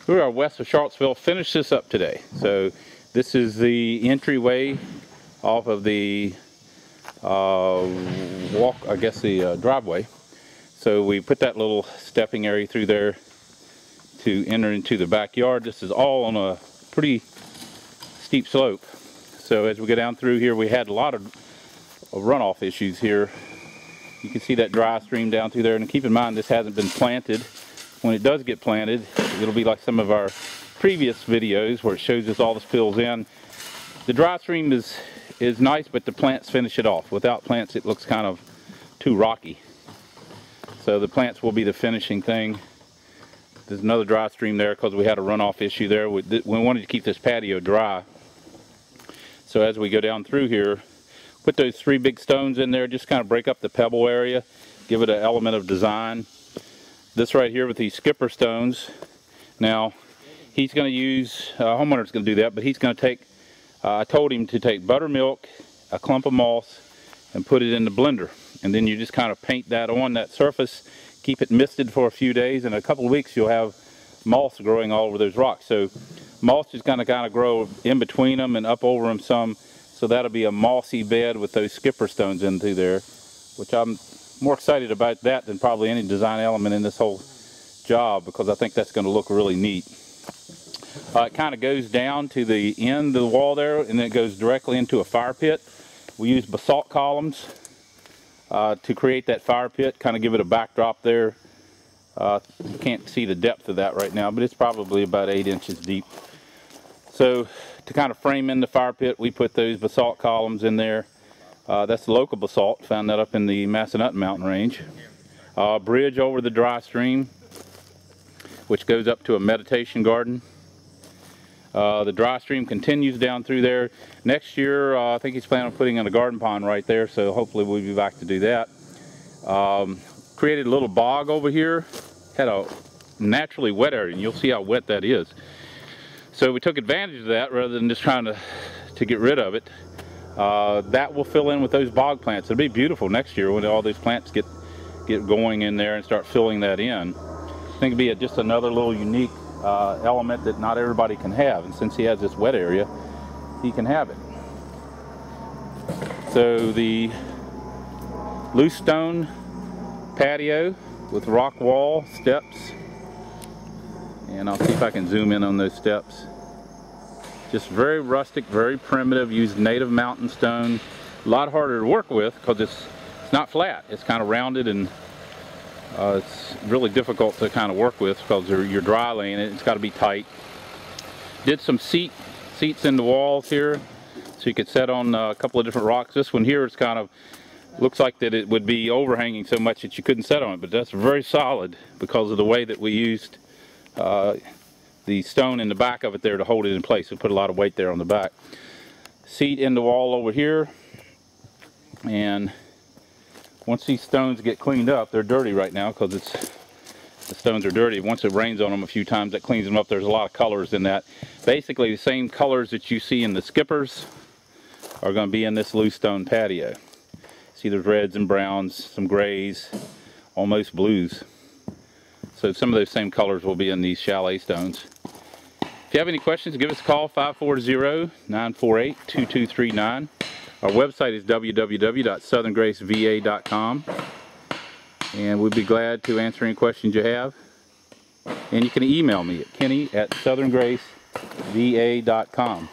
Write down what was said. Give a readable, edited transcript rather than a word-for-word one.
We are west of Charlottesville. Finished this up today. So this is the entryway off of the driveway. So we put that little stepping area through there to enter into the backyard. This is all on a pretty steep slope. So as we go down through here, we had a lot of runoff issues here. You can see that dry stream down through there, and keep in mind this hasn't been planted. When it does get planted, it'll be like some of our previous videos where it shows us all this fills in. The dry stream is nice, but the plants finish it off. Without plants, it looks kind of too rocky. So the plants will be the finishing thing. There's another dry stream there because we had a runoff issue there. We wanted to keep this patio dry. So as we go down through here, put those 3 big stones in there, just kind of break up the pebble area, give it an element of design. This right here with these skipper stones. Now, he's going to use, homeowner's going to do that, but he's going to take, I told him to take buttermilk, a clump of moss, and put it in the blender. And then you just kind of paint that on that surface, keep it misted for a few days, and in a couple of weeks you'll have moss growing all over those rocks. So moss is going to kind of grow in between them and up over them some. So that'll be a mossy bed with those skipper stones in through there, which I'm more excited about that than probably any design element in this whole job, because I think that's going to look really neat. It kind of goes down to the end of the wall there, and then it goes directly into a fire pit. We use basalt columns to create that fire pit, kind of give it a backdrop there. You can't see the depth of that right now, but it's probably about 8 inches deep. So to kind of frame in the fire pit, we put those basalt columns in there. That's local basalt, found that up in the Massanutten mountain range. Bridge over the dry stream, which goes up to a meditation garden. The dry stream continues down through there. Next year, I think he's planning on putting in a garden pond right there, so hopefully we'll be back to do that. Created a little bog over here. Had a naturally wet area, and you'll see how wet that is. So we took advantage of that rather than just trying to get rid of it. That will fill in with those bog plants. It'll be beautiful next year when all those plants get going in there and start filling that in. I think it'll be just another little unique element that not everybody can have, and since he has this wet area, he can have it. So the loose stone patio with rock wall steps, and I'll see if I can zoom in on those steps. Just very rustic, very primitive, used native mountain stone. A lot harder to work with because it's not flat. It's kind of rounded, and it's really difficult to kind of work with because you're dry laying it. It's got to be tight. Did some seats in the walls here, so you could set on a couple of different rocks. This one here is kind of looks like that it would be overhanging so much that you couldn't set on it, but that's very solid because of the way that we used the stone in the back of it there to hold it in place. We put a lot of weight there on the back. Seat in the wall over here, and once these stones get cleaned up, they're dirty right now because the stones are dirty. Once it rains on them a few times, that cleans them up. There's a lot of colors in that. Basically the same colors that you see in the skippers are going to be in this loose stone patio. See, there's reds and browns, some grays, almost blues. So some of those same colors will be in these chalet stones. If you have any questions, give us a call, 540-948-2239. Our website is www.southerngraceva.com, and we'd be glad to answer any questions you have. And you can email me at kenny@southerngraceva.com.